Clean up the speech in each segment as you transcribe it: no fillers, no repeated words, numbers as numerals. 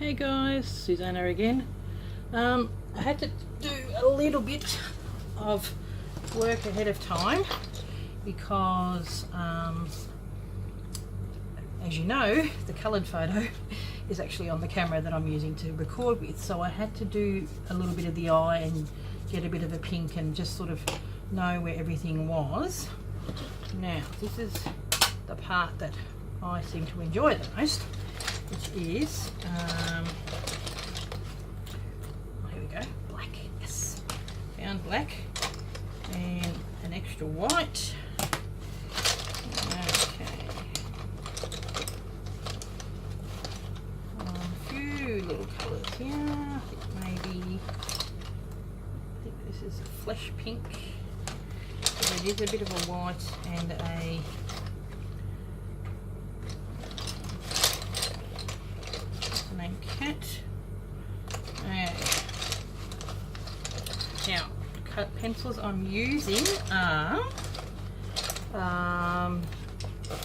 Hey guys, Susanna again. I had to do a little bit of work ahead of time because, as you know, the coloured photo is actually on the camera that I'm using to record with. So I had to do a little bit of the eye and get a bit of a pink and just sort of know where everything was. Now, this is the part that I seem to enjoy the most, which is, here we go, black, yes, found black and an extra white. Okay, a few little colours here. I think this is a flesh pink. So it is a bit of a white and a cat. Okay. Now, the pencils I'm using are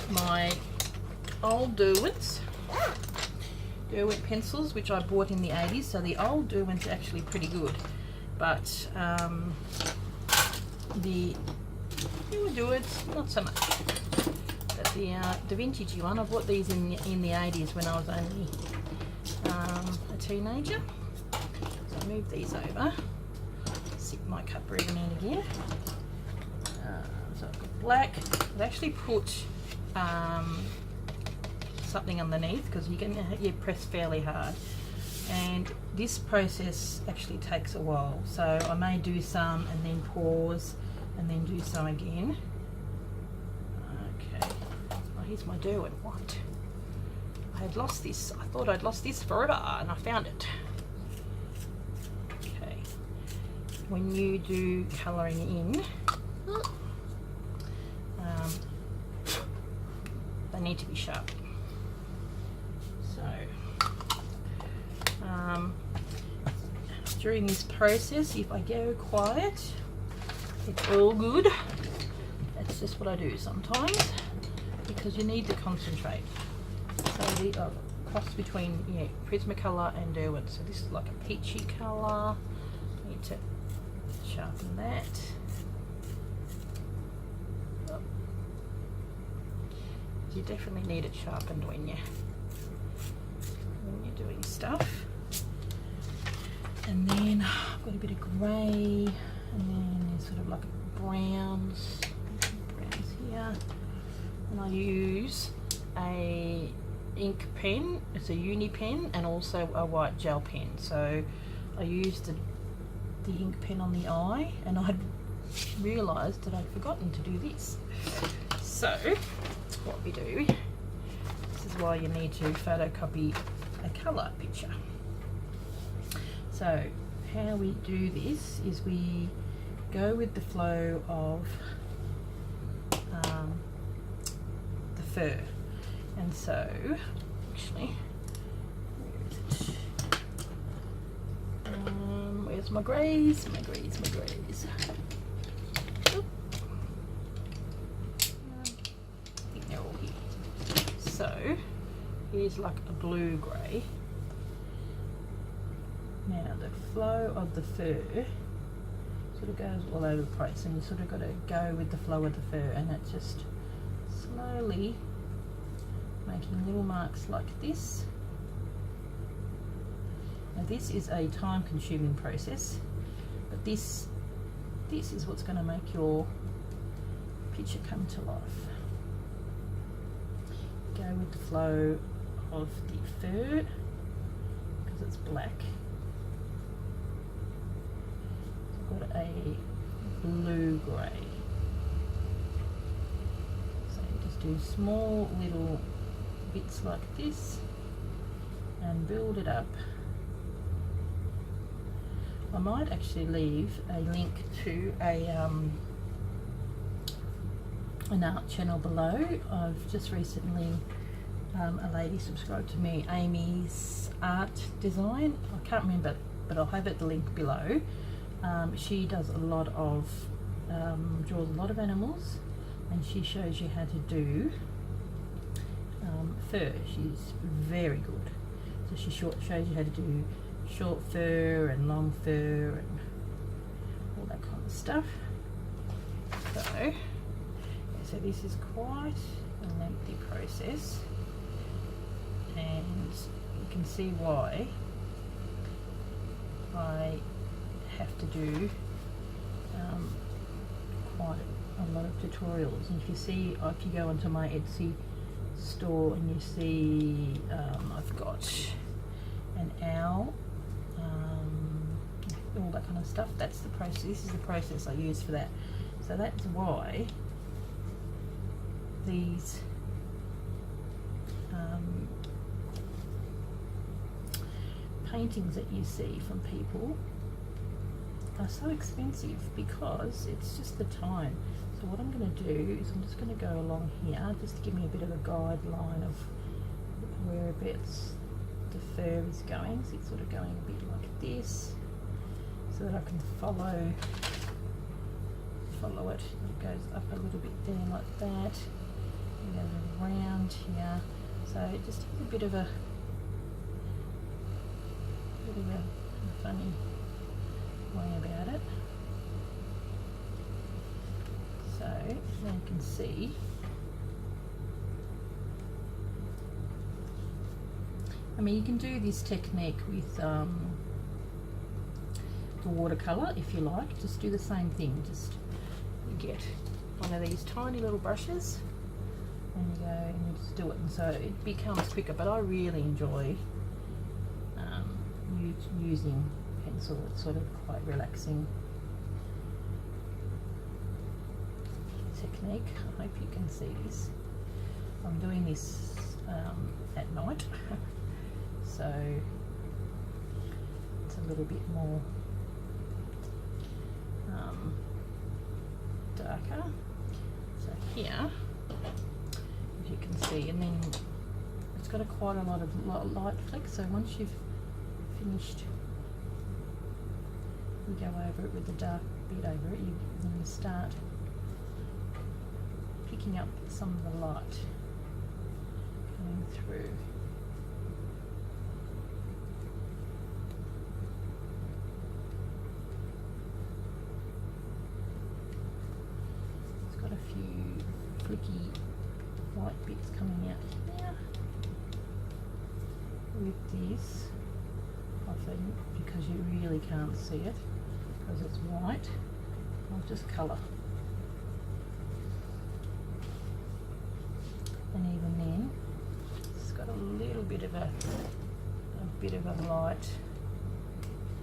my old Derwents pencils, which I bought in the 80s. So the old Derwents are actually pretty good, but the newer Derwents not so much. But the vintagey one, I bought these in the 80s when I was only a teenager. So I move these over, stick my cup ribbon in again. So I've got black. I've actually put something underneath because you press fairly hard, and this process actually takes a while. So I may do some and then pause and then do some again. Okay, well, here's my Derwent white. I had lost this. I thought I'd lost this forever, and I found it. Okay. When you do colouring in, they need to be sharp. So, during this process, if I go quiet, it's all good. That's just what I do sometimes, because you need to concentrate. So the cross between Prismacolor and Derwent. So this is like a peachy colour. Need to sharpen that. Oh. You definitely need it sharpened when you're doing stuff. And then I've got a bit of grey, and then there's sort of like browns here. And I use a ink pen. It's a uni pen and also a white gel pen. So I used the ink pen on the eye, and I'd realised that I'd forgotten to do this. So what we do, this is why you need to photocopy a colour picture. So how we do this is we go with the flow of the fur. And so, actually, where is it? Where's my greys? My greys. Oh. I think they're all here. So, here's like a blue-grey. Now, the flow of the fur sort of goes all over the place, and you sort of got to go with the flow of the fur, and it just slowly making little marks like this. Now this is a time-consuming process, but this is what's going to make your picture come to life. Go with the flow of the fur because it's black. I've got a blue-grey. So you just do small little bits like this and build it up. I might actually leave a link to an art channel below. I've just recently, a lady subscribed to me, Amy's Art Design. I can't remember, but I'll have the link below. She does a lot of, draws a lot of animals, and she shows you how to do fur. She's very good. So she shows you how to do short fur and long fur and all that kind of stuff. So, yeah, so this is quite a lengthy process, and you can see why I have to do quite a lot of tutorials. And if you see, if you go onto my Etsy store and you see I've got an owl, all that kind of stuff, that's the process. This is the process I use for that. So that's why these paintings that you see from people are so expensive, because it's just the time. So what I'm going to do is I'm just going to go along here just to give me a bit of a guideline of whereabouts the fur is going. So it's sort of going a bit like this, so that I can follow it. It goes up a little bit there like that, and goes around here. So it just has a bit of a funny way about it. So as you can see, I mean, you can do this technique with the watercolour if you like. Just do the same thing. Just you get one of these tiny little brushes and you go and you just do it, and so it becomes quicker. But I really enjoy using pencil. It's sort of quite relaxing technique. I hope you can see this. I'm doing this at night, so it's a little bit more darker. So here, as you can see, and then it's got quite a lot of light flecks. So once you've finished, you go over it with the dark bit over it, then you start picking up some of the light coming through. It's got a few flicky white bits coming out here with this, often because you really can't see it because it's white. I'll just colour, and even then it's got a little bit of a light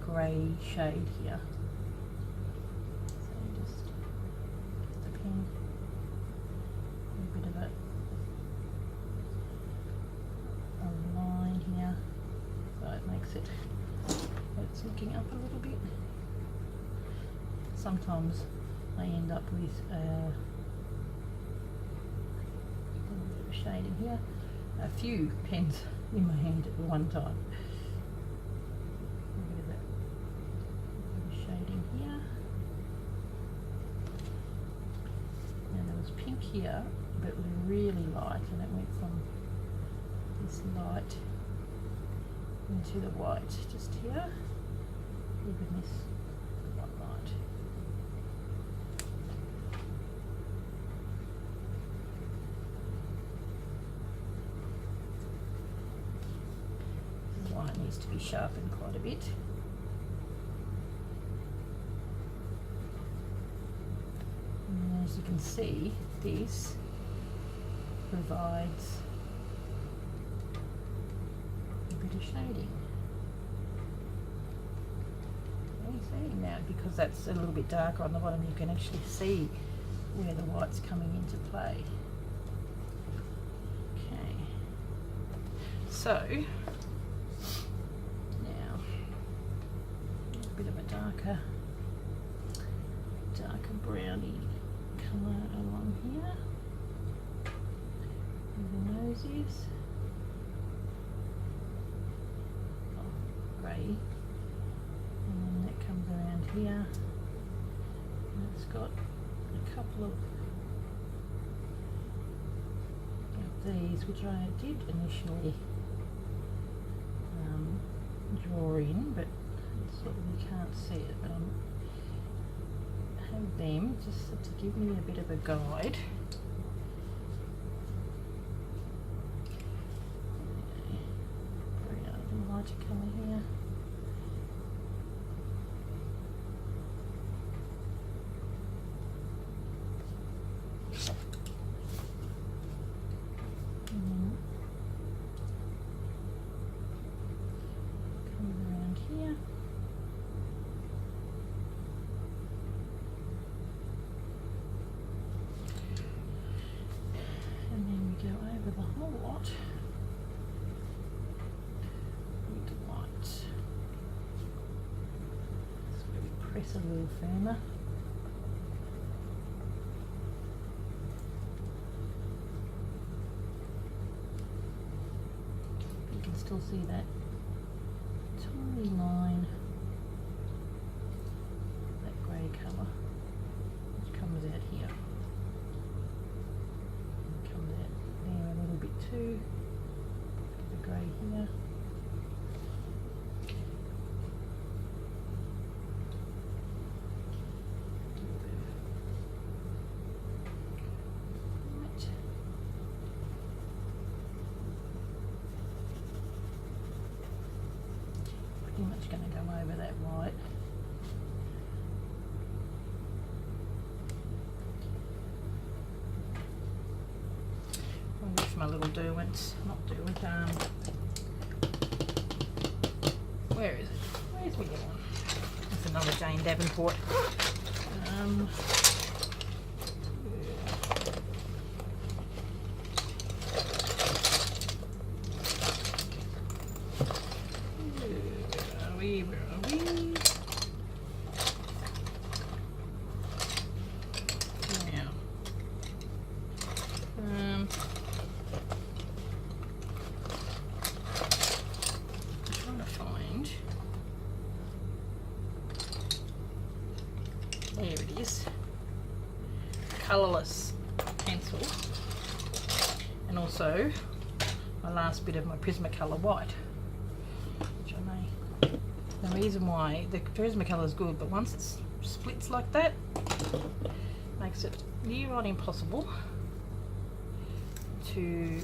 grey shade here. So just a pen, a bit of a line here, so it makes it, it's looking up a little bit. Sometimes I end up with a little bit of shading here, a few pens in my hand at one time. A bit of that shading here. And there was pink here, but it was really light, and it went from this light into the white just here, even this white light. This is why it needs to be sharpened quite a bit. And as you can see, this provides a bit of shading. See now, because that's a little bit darker on the bottom, you can actually see where the white's coming into play. Okay, so now a bit of a darker browny colour along here where the nose is. Oh, grey. And then that comes around here, and it's got a couple of these which I did initially in, but sort of you can't see it, but I have them just to give me a bit of a guide. Bring out a lighter colour here. Go over the whole lot with the white. Just really press a little firmer. You can still see that tiny line, that grey colour, which comes out here. Too. The grey here. Right. Pretty much going to go over that white. My little Derwents, not Derwent, where is it? Where's my little one? That's another Jane Davenport. Where are we? Now. There it is, colourless pencil, and also my last bit of my Prismacolor white, which I may. The reason why the Prismacolor is good, but once it splits like that, makes it near on impossible to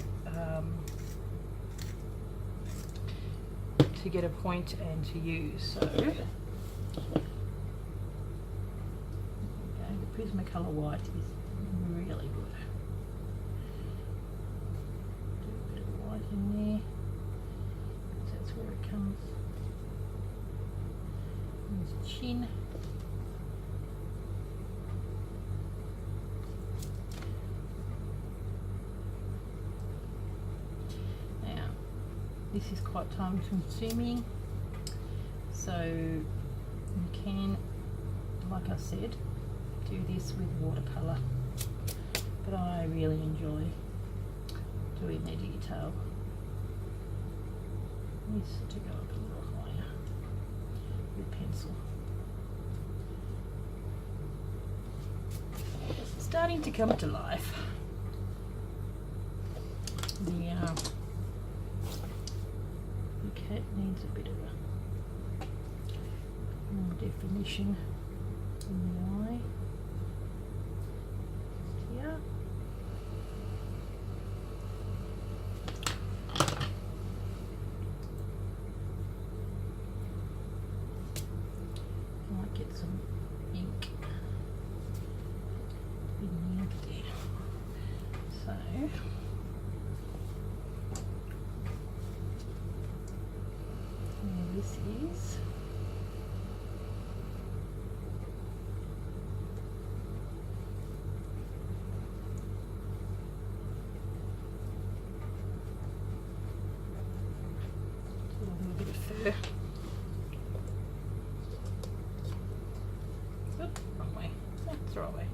get a point and to use. So. Prismacolor white is really good. Do a bit of white in there, because that's where it comes. There's chin. Now, this is quite time consuming, so you can, like I said, do this with watercolour, but I really enjoy doing the detail. Needs to go up a little higher with pencil. It's starting to come to life. The cat needs a bit of a more definition in the eye. Get some ink in the ink there. So this is a little bit of fur. Wrong way. That's the right way.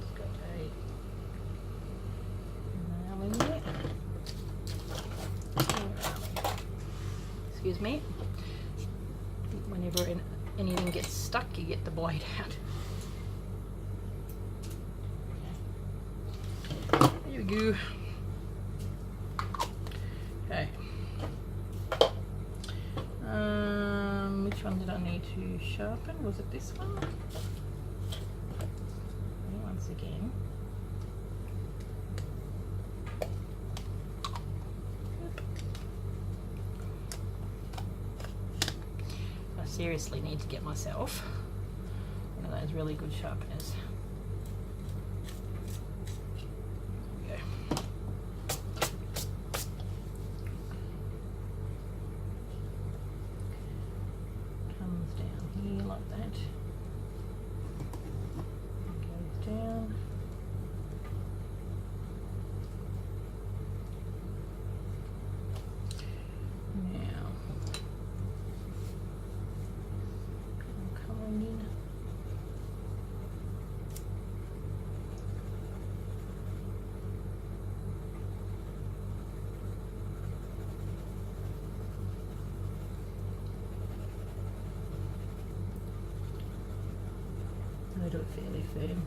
Just got a nail in there. Excuse me. Whenever anything gets stuck, you get the blade out. There we go. to sharpen. Was it this one? Once again. I seriously need to get myself one of those really good sharpeners. There we go. Comes down here like that. Goes down. Now, I'm coming in. I do it fairly firm.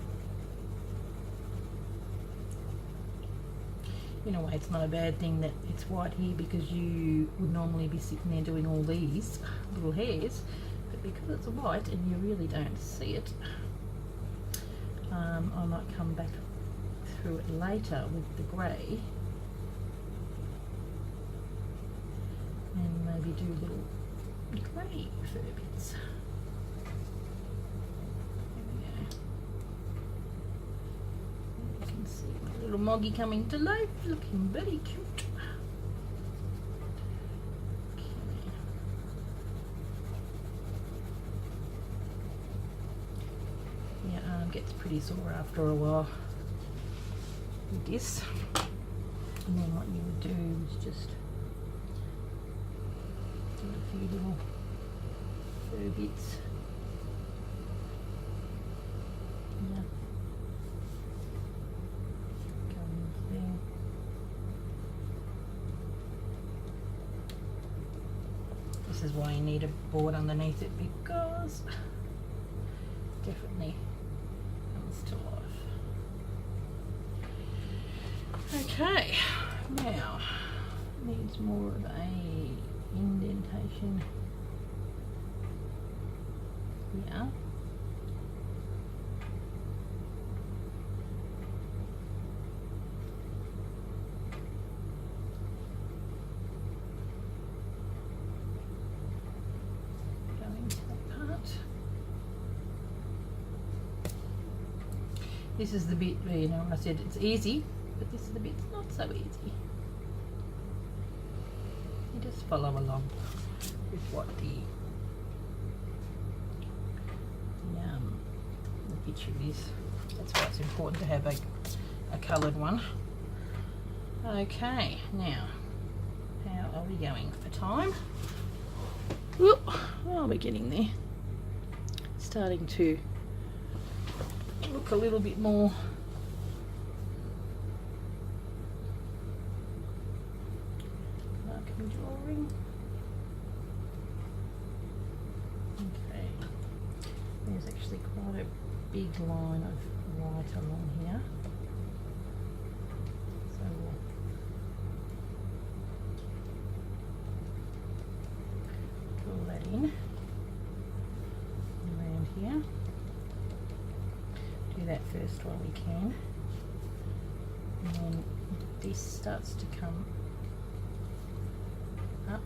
In a way, it's not a bad thing that it's white here, because you would normally be sitting there doing all these little hairs, but because it's white and you really don't see it, I might come back through it later with the grey and maybe do little grey fur bits. See my little Moggy coming to life, looking very cute. Okay. Yeah, arm gets pretty sore after a while with this. And then what you would do is just do a few little fur bits. Yeah. This is why you need a board underneath it, because it definitely comes to life. Okay, now needs more of a indentation here. This is the bit where, you know, I said it's easy, but this is the bit that's not so easy. You just follow along with what the picture is. That's why it's important to have a coloured one. Okay, now, how are we going for time? Well, we're getting there. Starting to look a little bit more like I'm drawing. Okay, there's actually quite a big line of white along here, so we'll draw that in around here. Do that first while we can, and then this starts to come up.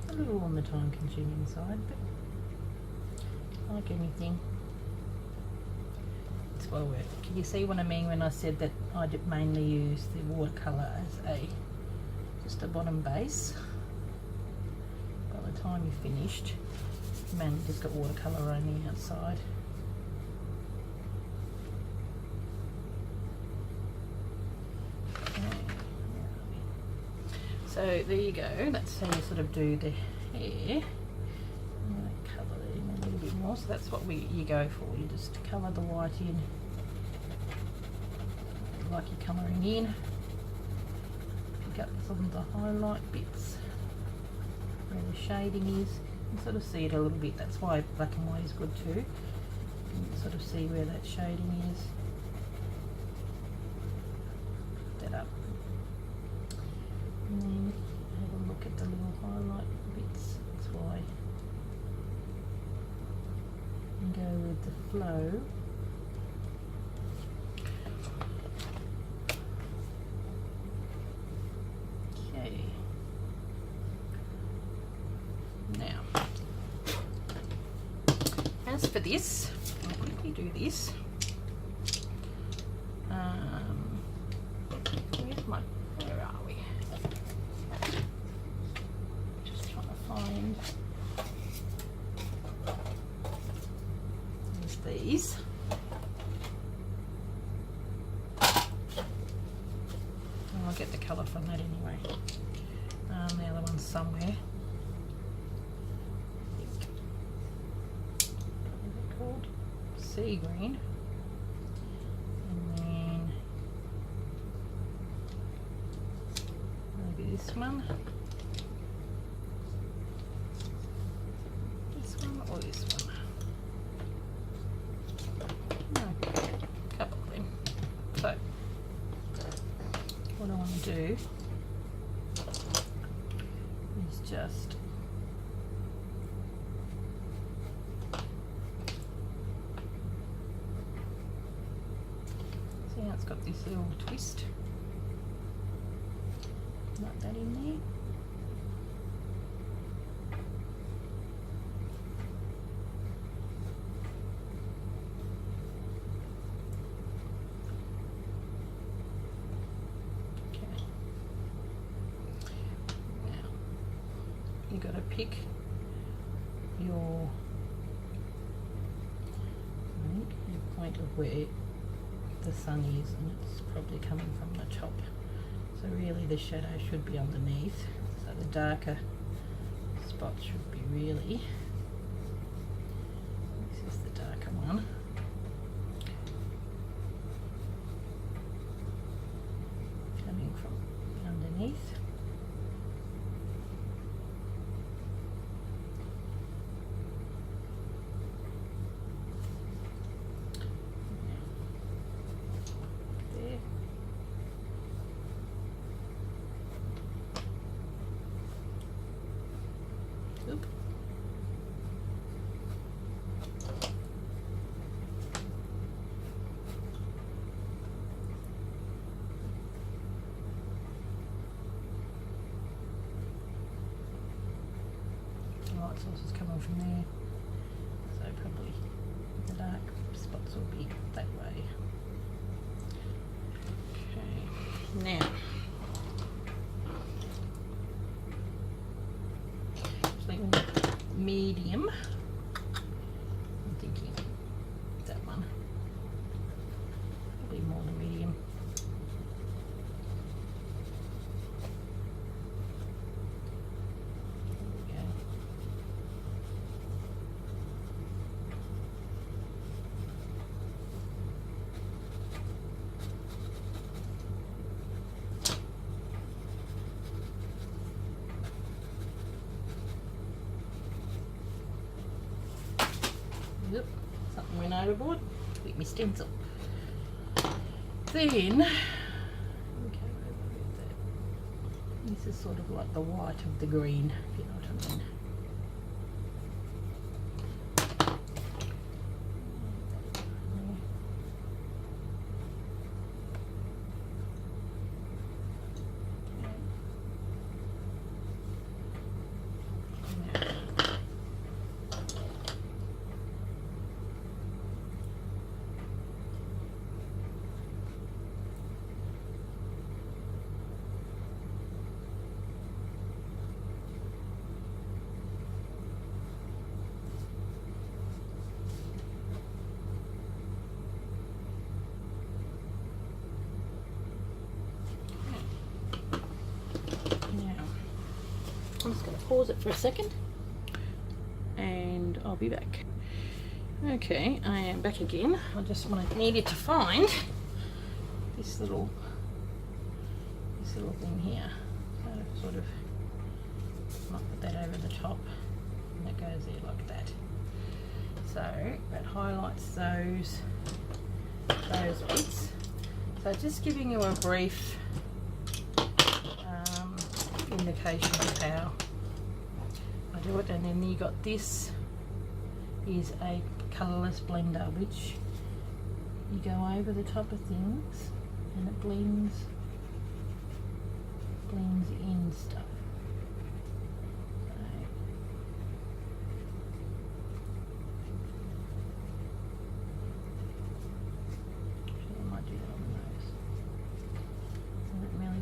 A little on the time consuming side, but like anything, it's well worth it. Can you see what I mean when I said that I did mainly use the watercolour as just a bottom base? By the time you're finished, you mainly just got watercolour on the outside. So So there you go. That's how you sort of do the hair. I'm going to colour it in a little bit more. So that's what you go for. You just colour the white in like you're colouring in. Pick up some of the highlight bits where the shading is. You can sort of see it a little bit. That's why black and white is good too. You can sort of see where that shading is. Put that up. And then have a look at the little highlight bits. That's why. And go with the flow. Okay. Now, as for this, I'll quickly do this. Where are we? Just trying to find these. I'll get the colour from that anyway. The other one's somewhere. What is it called? Sea green. And then maybe this one. This one or this one? No, a couple of them. So what I want to do is just see how it's got this little twist, like that in there. You got to pick your point of where the sun is, and it's probably coming from the top. So really the shadow should be underneath. So the darker spot should be really, this is the darker one. Coming from underneath. Oop. The light source is coming from there, so probably the dark spots will be that way. Okay, now medium. I'm thinking that one. Probably more than medium. There Yep, something went overboard with my stencil. Then, okay, this is sort of like the white of the green, if you know what I mean. pause it for a second and I'll be back. Okay, I am back again. I just needed to find this little thing here. So sort of might put that over the top and it goes there like that. So that highlights those bits. So just giving you a brief indication of how I do it. And then you got this is a colourless blender, which you go over the top of things and it blends in stuff.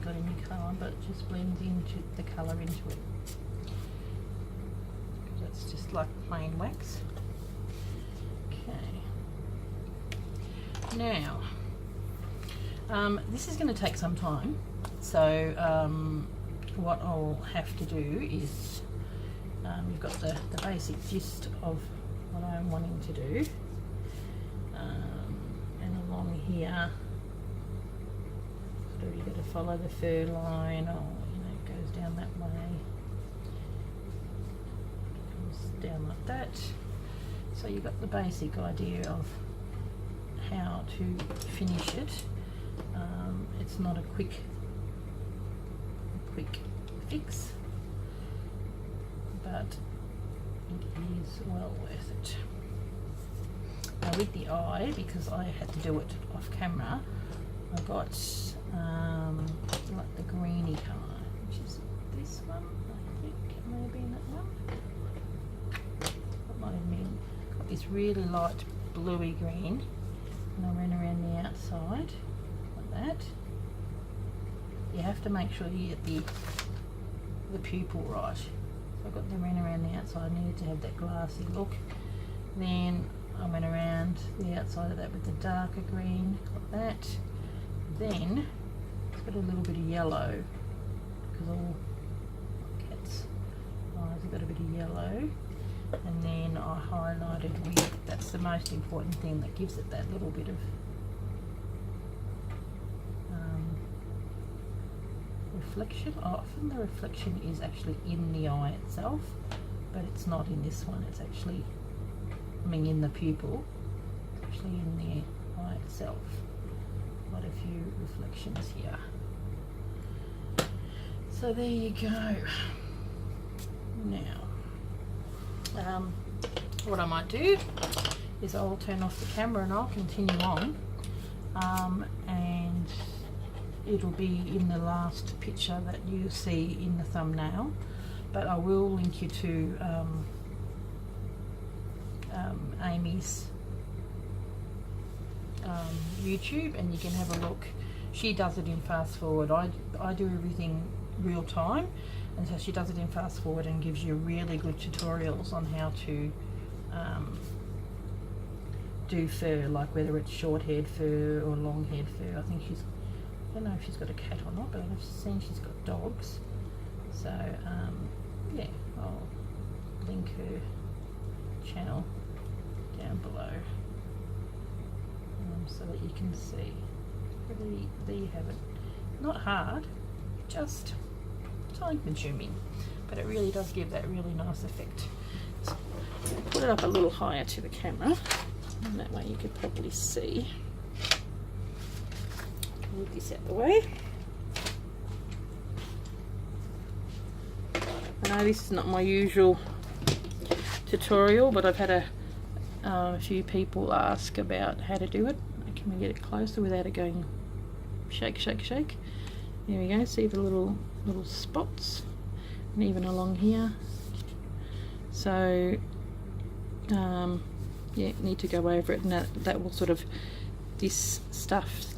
Got any colour, but it just blends into the colour into it. That's just like plain wax. Okay. Now, this is going to take some time. So what I'll have to do is, you've got the basic gist of what I'm wanting to do, and along here. So you've got to follow the fur line, or it goes down that way, comes down like that. So you've got the basic idea of how to finish it. It's not a quick fix, but it is well worth it. Now with the eye, because I had to do it off camera, I got like the greeny colour, which is this one. I think it may have been that one. That might have been. Got this really light bluey green, and I ran around the outside like that. You have to make sure you get the pupil right. So I got the ran around the outside. I needed to have that glassy look. Then I went around the outside of that with the darker green like that. Then it's got a little bit of yellow, because all cats' eyes have got a bit of yellow, and then I highlighted with, that's the most important thing that gives it that little bit of reflection. Often the reflection is actually in the eye itself, but it's not in this one. It's actually, in the pupil, it's actually in the eye itself. Quite a few reflections here. So there you go. Now, what I might do is I'll turn off the camera and I'll continue on, and it'll be in the last picture that you see in the thumbnail, but I will link you to Amy's YouTube, and you can have a look. She does it in fast forward. I do everything real time, and so she does it in fast forward and gives you really good tutorials on how to do fur, like whether it's short-haired fur or long-haired fur. I think I don't know if she's got a cat or not, but I've seen she's got dogs. So yeah, I'll link her channel down below, so that you can see. There you have it. Not hard, just time consuming, but it really does give that really nice effect. So put it up a little higher to the camera, and that way you can probably see. Move this out the way. I know this is not my usual tutorial, but I've had a few people ask about how to do it. Can we get it closer without it going shake, shake, shake? There we go. See the little spots, and even along here. So yeah, need to go over it, and that will sort of, this stuff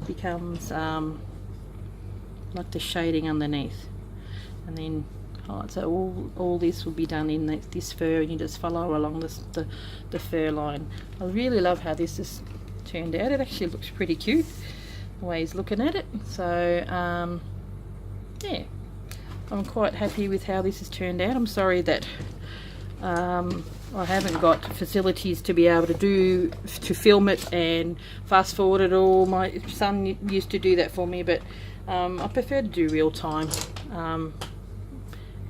becomes like the shading underneath, and then so all this will be done in this fur, and you just follow along the fur line. I really love how this has turned out. It actually looks pretty cute the way he's looking at it. So yeah, I'm quite happy with how this has turned out. I'm sorry that I haven't got facilities to be able to film it and fast forward it all. My son used to do that for me, but I prefer to do real time,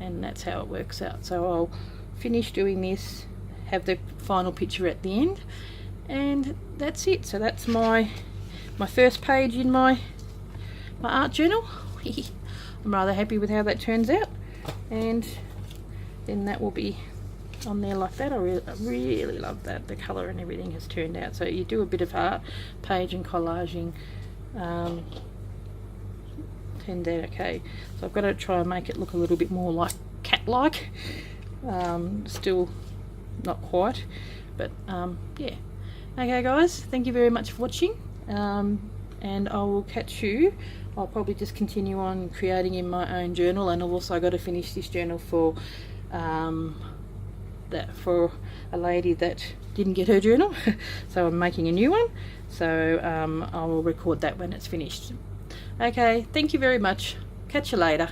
and that's how it works out. So I'll finish doing this, have the final picture at the end, and that's it. So that's my first page in my art journal. I'm rather happy with how that turns out, and then that will be on there like that. I really love that the colour and everything has turned out. So you do a bit of art page and collaging, turned out okay. So I've got to try and make it look a little bit more like cat-like, still not quite, but yeah. Okay guys, thank you very much for watching, and I will catch you. I'll probably just continue on creating in my own journal, and I've also got to finish this journal for for a lady that didn't get her journal, so I'm making a new one. So I will record that when it's finished. Okay, thank you very much. Catch you later.